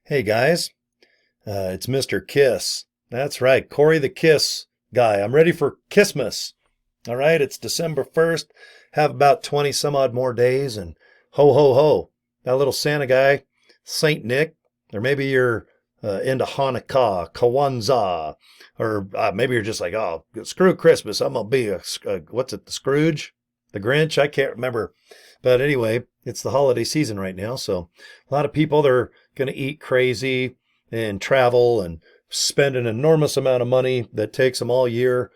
Hey guys, it's Mr. Kiss. That's right, Cory the Kiss guy. I'm ready for Kissmas. All right, it's December 1st. Have about 20 some odd more days, and ho ho ho. That little Santa guy, Saint Nick, or maybe you're into Hanukkah, Kwanzaa, or maybe you're just like, oh, screw Christmas. I'm gonna be what's it, the Scrooge, the Grinch? I can't remember. But anyway, it's the holiday season right now, so a lot of people they're going to eat crazy and travel and spend an enormous amount of money that takes them all year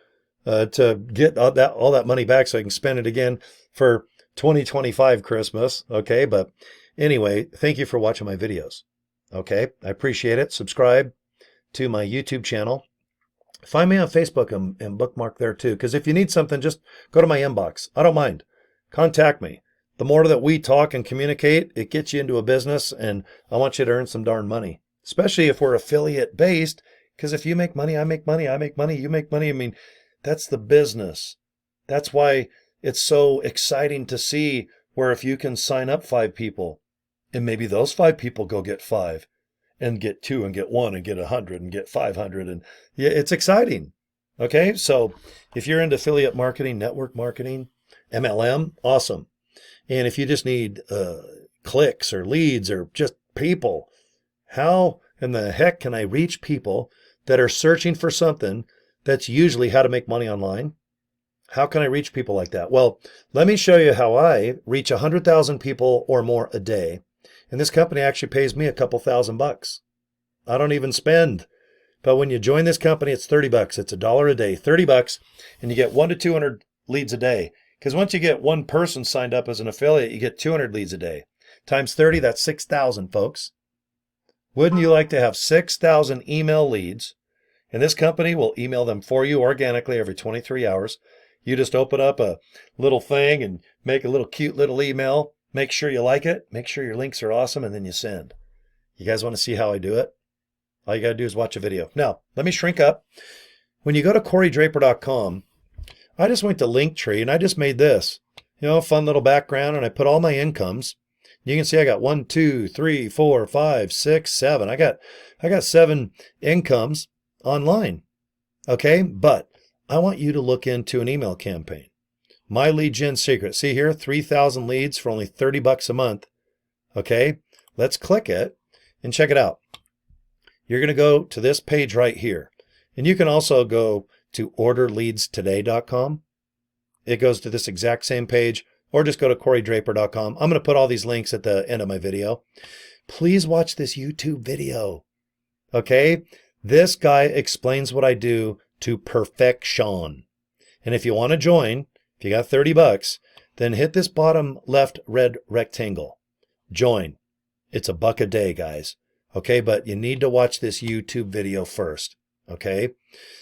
to get all that money back so they can spend it again for 2025 Christmas. Okay, but anyway, thank you for watching my videos. Okay, I appreciate it. Subscribe to my YouTube channel. Find me on Facebook and bookmark there too, because if you need something, just go to my inbox. I don't mind. Contact me. The more that we talk and communicate, it gets you into a business, and I want you to earn some darn money, especially if we're affiliate based, because if you make money, I make money, I make money, you make money. I mean, that's the business. That's why it's so exciting to see where if you can sign up 5 people and maybe those 5 people go get 5 and get 2 and get 1 and get 100 and get 500. And yeah, it's exciting. Okay. So if you're into affiliate marketing, network marketing, MLM, awesome. And if you just need clicks or leads or just people, how in the heck can I reach people that are searching for something that's usually how to make money online? How can I reach people like that? Well, let me show you how I reach 100,000 people or more a day. And this company actually pays me a couple $1,000. I don't even spend. But when you join this company, it's $30. It's $1 a day, $30, and you get 1 to 200 leads a day. Because once you get one person signed up as an affiliate, you get 200 leads a day. Times 30, that's 6,000, folks. Wouldn't you like to have 6,000 email leads? And this company will email them for you organically every 23 hours. You just open up a little thing and make a little cute little email. Make sure you like it. Make sure your links are awesome, and then you send. You guys want to see how I do it? All you got to do is watch a video. Now, let me shrink up. When you go to CoryDraper.com, I just went to Linktree and I just made this, fun little background, and I put all my incomes. You can see I got 1, 2, 3, 4, 5, 6, 7. I got 7 incomes online. Okay, but I want you to look into an email campaign. My lead gen secret. See here, 3,000 leads for only $30 a month. Okay, let's click it and check it out. You're going to go to this page right here, and you can also go to orderleadstoday.com. It goes to this exact same page, or just go to CoryDraper.com. I'm going to put all these links at the end of my video. Please watch this YouTube video. Okay? This guy explains what I do to perfection. And if you want to join, if you got $30, then hit this bottom left red rectangle. Join. It's $1 a day, guys. Okay? But you need to watch this YouTube video first. Okay?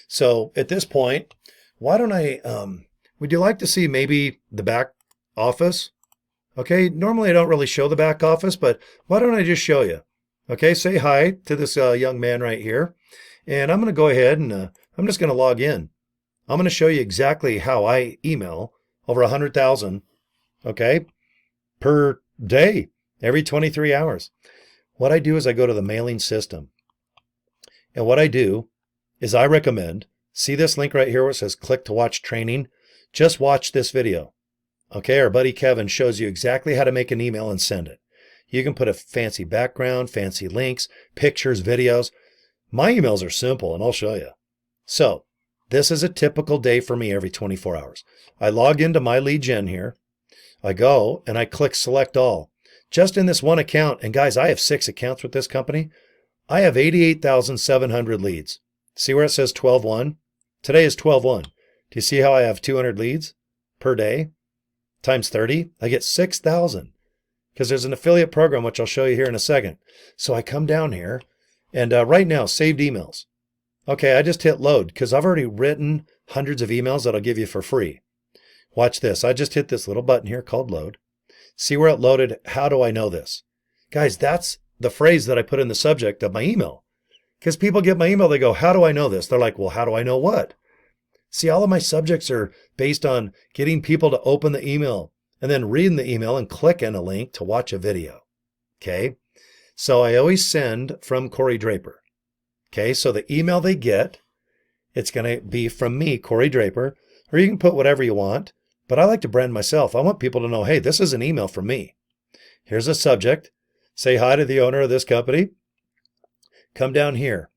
So at this point, why don't I, would you like to see maybe the back office? Okay, normally I don't really show the back office, but why don't I just show you? Okay, say hi to this young man right here. And I'm going to go ahead and I'm just going to log in. I'm going to show you exactly how I email over 100,000, okay, per day, every 23 hours. What I do is I go to the mailing system. And what I do is I recommend, see this link right here where it says click to watch training? Just watch this video. Okay, our buddy Kevin shows you exactly how to make an email and send it. You can put a fancy background, fancy links, pictures, videos. My emails are simple, and I'll show you. So this is a typical day for me every 24 hours. I log into my lead gen here. I go and I click select all. Just in this one account, and guys, I have 6 accounts with this company. I have 88,700 leads. See where it says 12-1? Today is 12-1. Do you see how I have 200 leads per day? Times 30, I get 6,000. Because there's an affiliate program, which I'll show you here in a second. So I come down here, and right now, saved emails. Okay, I just hit load, because I've already written hundreds of emails that I'll give you for free. Watch this. I just hit this little button here called load. See where it loaded? How do I know this? Guys, that's the phrase that I put in the subject of my email. Because people get my email, they go, how do I know this? They're like, well, how do I know what? See, all of my subjects are based on getting people to open the email and then reading the email and clicking a link to watch a video. Okay? So I always send from Cory Draper. Okay, so the email they get, it's going to be from me, Cory Draper, or you can put whatever you want, but I like to brand myself. I want people to know, hey, this is an email from me. Here's a subject. Say hi to the owner of this company. Come down here.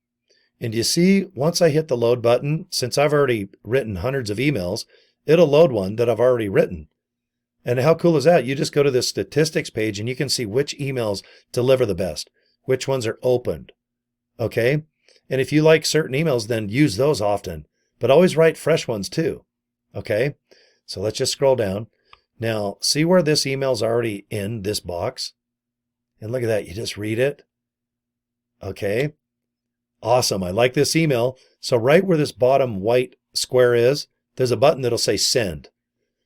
And you see, once I hit the load button, since I've already written hundreds of emails, it'll load one that I've already written. And how cool is that? You just go to the statistics page and you can see which emails deliver the best, which ones are opened. Okay? And if you like certain emails, then use those often, but always write fresh ones too. Okay? So let's just scroll down. Now, see where this email's already in this box? And look at that. You just read it. Okay? Awesome. I like this email. So right where this bottom white square is, there's a button that'll say send.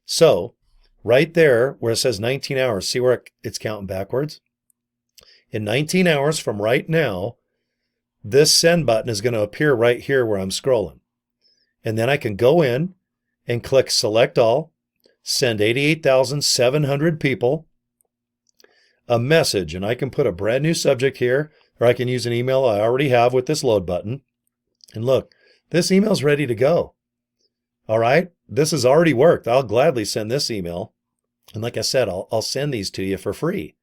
So right there where it says 19 hours, see where it's counting backwards? In 19 hours from right now, this send button is going to appear right here where I'm scrolling. And then I can go in and click select all, send 88,700 people a message. And I can put a brand new subject here, or I can use an email I already have with this load button. And look, this email's ready to go. All right, this has already worked. I'll gladly send this email. And like I said, I'll send these to you for free.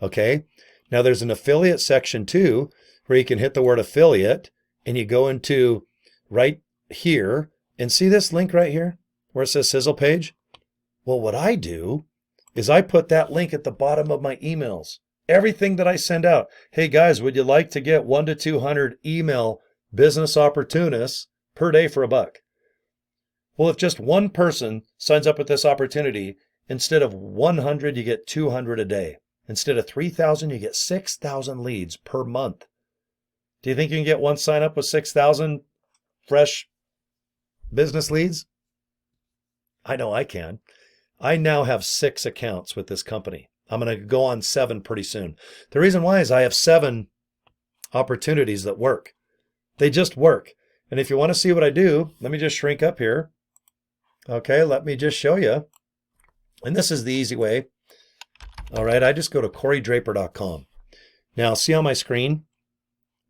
Okay, now there's an affiliate section too, where you can hit the word affiliate and you go into right here and see this link right here where it says sizzle page. Well, what I do is I put that link at the bottom of my emails. Everything that I send out. Hey guys, would you like to get 1 to 200 email business opportunists per day for $1? Well, if just one person signs up with this opportunity, instead of 100, you get 200 a day. Instead of 3,000, you get 6,000 leads per month. Do you think you can get one sign up with 6,000 fresh business leads? I know I can. I now have 6 accounts with this company. I'm going to go on 7 pretty soon. The reason why is I have 7 opportunities that work. They just work. And if you want to see what I do, let me just shrink up here. Okay, let me just show you. And this is the easy way. All right, I just go to corydraper.com. Now, see on my screen?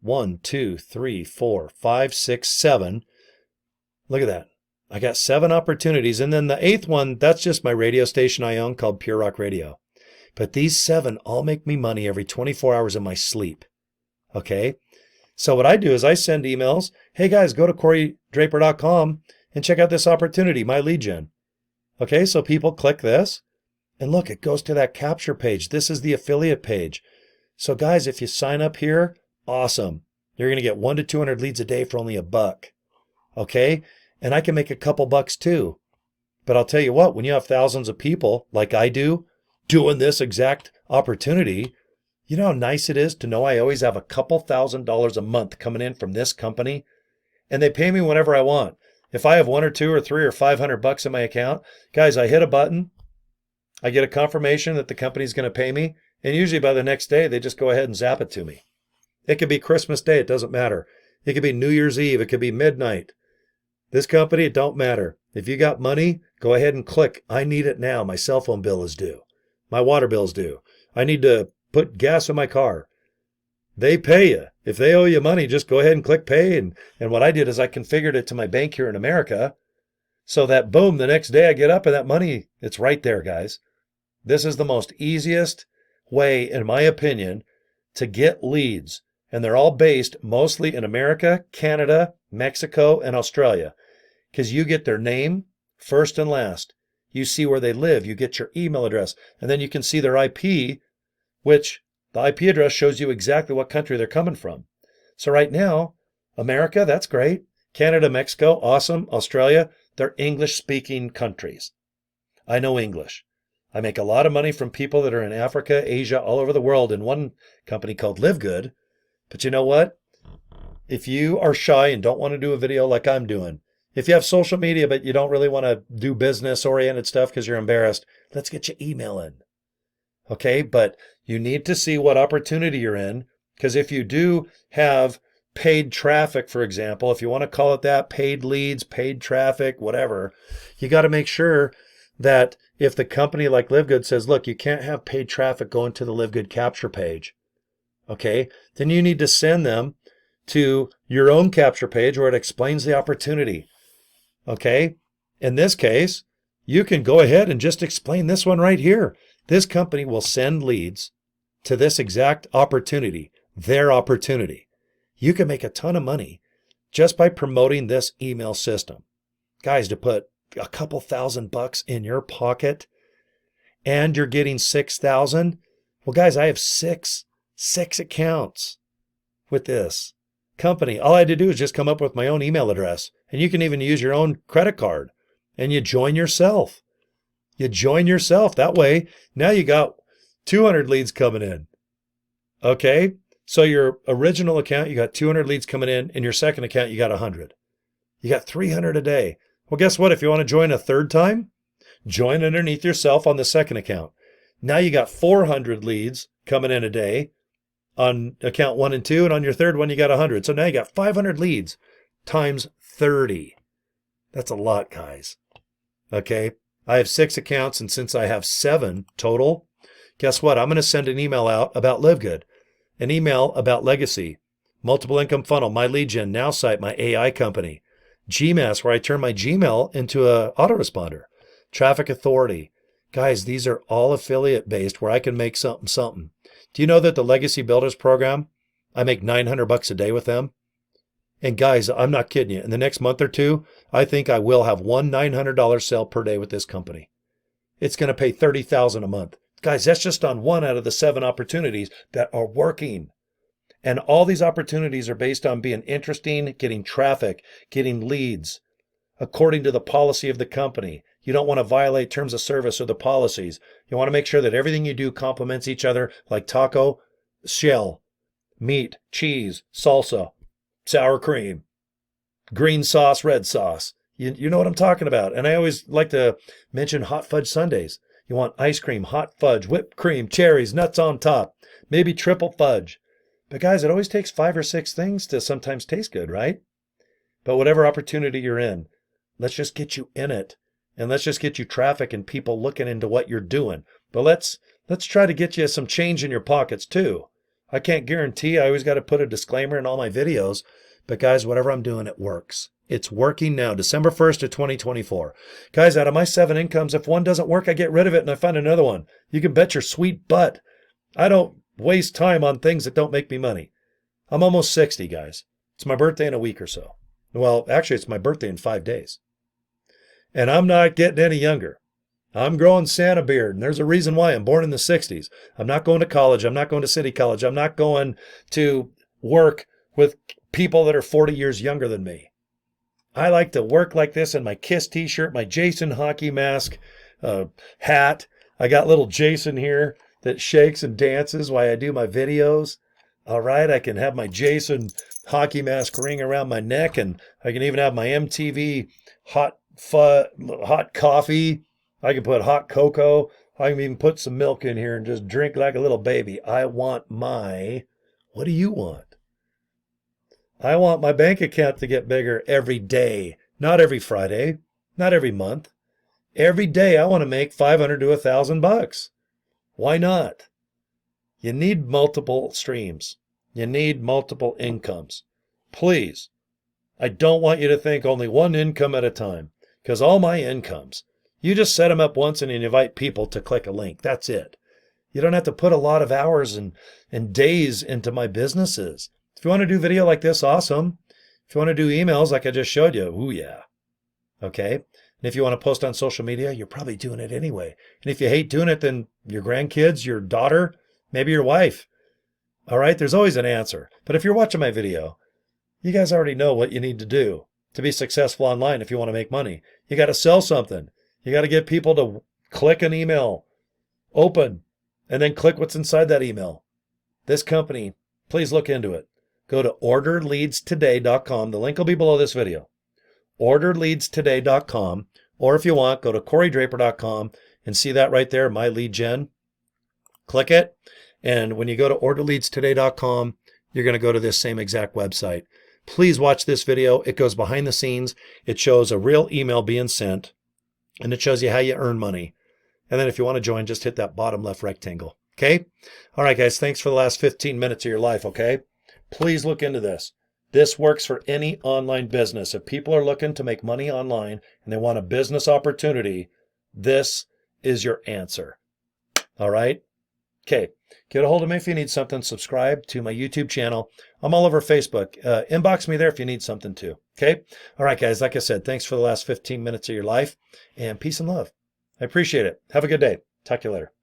1, 2, 3, 4, 5, 6, 7. Look at that. I got 7 opportunities. And then the 8th one, that's just my radio station I own called Pure Rock Radio. But these 7 all make me money every 24 hours of my sleep. Okay? So what I do is I send emails. Hey guys, go to corydraper.com and check out this opportunity, my lead gen. Okay, so people click this. And look, it goes to that capture page. This is the affiliate page. So guys, if you sign up here, awesome. You're going to get 1 to 200 leads a day for only $1. Okay? And I can make a couple bucks too. But I'll tell you what, when you have thousands of people like I do, doing this exact opportunity, you know how nice it is to know I always have a couple $1,000s a month coming in from this company, and they pay me whenever I want. If I have 1 or 2 or 3 or $500 in my account, guys, I hit a button, I get a confirmation that the company's going to pay me, and usually by the next day, they just go ahead and zap it to me. It could be Christmas Day, it doesn't matter. It could be New Year's Eve, it could be midnight. This company, it don't matter. If you got money, go ahead and click, I need it now, my cell phone bill is due. My water bill's due. I need to put gas in my car. They pay you. If they owe you money, just go ahead and click pay. And what I did is I configured it to my bank here in America so that, boom, the next day I get up and that money, it's right there, guys. This is the most easiest way, in my opinion, to get leads. And they're all based mostly in America, Canada, Mexico, and Australia. Because you get their name first and last. You see where they live. You get your email address. And then you can see their IP, which the IP address shows you exactly what country they're coming from. So right now, America, that's great. Canada, Mexico, awesome. Australia, they're English-speaking countries. I know English. I make a lot of money from people that are in Africa, Asia, all over the world in one company called LIVEGOOD. But you know what? If you are shy and don't want to do a video like I'm doing, if you have social media but you don't really want to do business-oriented stuff because you're embarrassed, let's get your email in. Okay, but you need to see what opportunity you're in, because if you do have paid traffic, for example, if you want to call it that, paid leads, paid traffic, whatever, you got to make sure that if the company like LiveGood says, look, you can't have paid traffic going to the LiveGood capture page, Okay, then you need to send them to your own capture page where it explains the opportunity. Okay, in this case, you can go ahead and just explain this one right here. This company will send leads to this exact opportunity, their opportunity. You can make a ton of money just by promoting this email system. Guys, to put a couple $1,000 in your pocket and you're getting 6,000. Well, guys, I have six accounts with this company. All I had to do is just come up with my own email address, and you can even use your own credit card, and you join yourself. You join yourself. That way, now you got 200 leads coming in. Okay? So your original account, you got 200 leads coming in your second account, you got 100. You got 300 a day. Well, guess what? If you want to join a third time, join underneath yourself on the second account. Now you got 400 leads coming in a day on account 1 and 2, and on your third one, you got 100. So now you got 500 leads times 30. That's a lot, guys. Okay? I have 6 accounts, and since I have 7 total, guess what? I'm going to send an email out about LIVEGOOD, an email about legacy, multiple income funnel, my lead gen, Nowsite, my AI company, GMass, where I turn my Gmail into an autoresponder, traffic authority. Guys, these are all affiliate based where I can make something. Do you know that the Legacy Builders program, I make $900 a day with them? And guys, I'm not kidding you. In the next month or two, I think I will have one $900 sale per day with this company. It's going to pay $30,000 a month. Guys, that's just on 1 out of the 7 opportunities that are working. And all these opportunities are based on being interesting, getting traffic, getting leads, according to the policy of the company. You don't want to violate terms of service or the policies. You want to make sure that everything you do complements each other, like taco, shell, meat, cheese, salsa, sour cream, green sauce, red sauce. You know what I'm talking about. And I always like to mention hot fudge sundaes. You want ice cream, hot fudge, whipped cream, cherries, nuts on top, maybe triple fudge. But guys, it always takes 5 or 6 things to sometimes taste good, right? But whatever opportunity you're in, let's just get you in it. And let's just get you traffic and people looking into what you're doing. But let's try to get you some change in your pockets too. I can't guarantee. I always got to put a disclaimer in all my videos. But guys, whatever I'm doing, it works. It's working now, December 1st of 2024. Guys, out of my 7 incomes, if one doesn't work, I get rid of it and I find another one. You can bet your sweet butt. I don't waste time on things that don't make me money. I'm almost 60, guys. It's my birthday in a week or so. Well, actually, it's my birthday in 5 days. And I'm not getting any younger. I'm growing Santa beard, and there's a reason why. I'm born in the 60s. I'm not going to college. I'm not going to city college. I'm not going to work with people that are 40 years younger than me. I like to work like this in my KISS t-shirt, my Jason hockey mask, hat. I got little Jason here that shakes and dances while I do my videos. All right, I can have my Jason hockey mask ring around my neck, and I can even have my MTV hot coffee. I can put hot cocoa. I can even put some milk in here and just drink like a little baby. I want what do you want? I want my bank account to get bigger every day, not every Friday, not every month. Every day I want to make $500 to $1,000. Why not? You need multiple streams. You need multiple incomes. Please, I don't want you to think only one income at a time, because all my incomes, you just set them up once and you invite people to click a link. That's it. You don't have to put a lot of hours and days into my businesses. If you want to do video like this, awesome. If you want to do emails like I just showed you, ooh yeah. Okay? And if you want to post on social media, you're probably doing it anyway. And if you hate doing it, then your grandkids, your daughter, maybe your wife. All right? There's always an answer. But if you're watching my video, you guys already know what you need to do to be successful online if you want to make money. You got to sell something. You got to get people to click an email, open, and then click what's inside that email. This company, please look into it. Go to orderleadstoday.com. The link will be below this video. Orderleadstoday.com. Or if you want, go to corydraper.com and see that right there, my lead gen. Click it. And when you go to orderleadstoday.com, you're going to go to this same exact website. Please watch this video. It goes behind the scenes. It shows a real email being sent, and it shows you how you earn money. And then if you want to join, just hit that bottom left rectangle. Okay? All right, guys, thanks for the last 15 minutes of your life, okay? Please look into this. This works for any online business. If people are looking to make money online and they want a business opportunity, this is your answer. All right? Okay. Get a hold of me if you need something. Subscribe to my YouTube channel. I'm all over Facebook. Inbox me there if you need something too. Okay? All right, guys. Like I said, thanks for the last 15 minutes of your life and peace and love. I appreciate it. Have a good day. Talk to you later.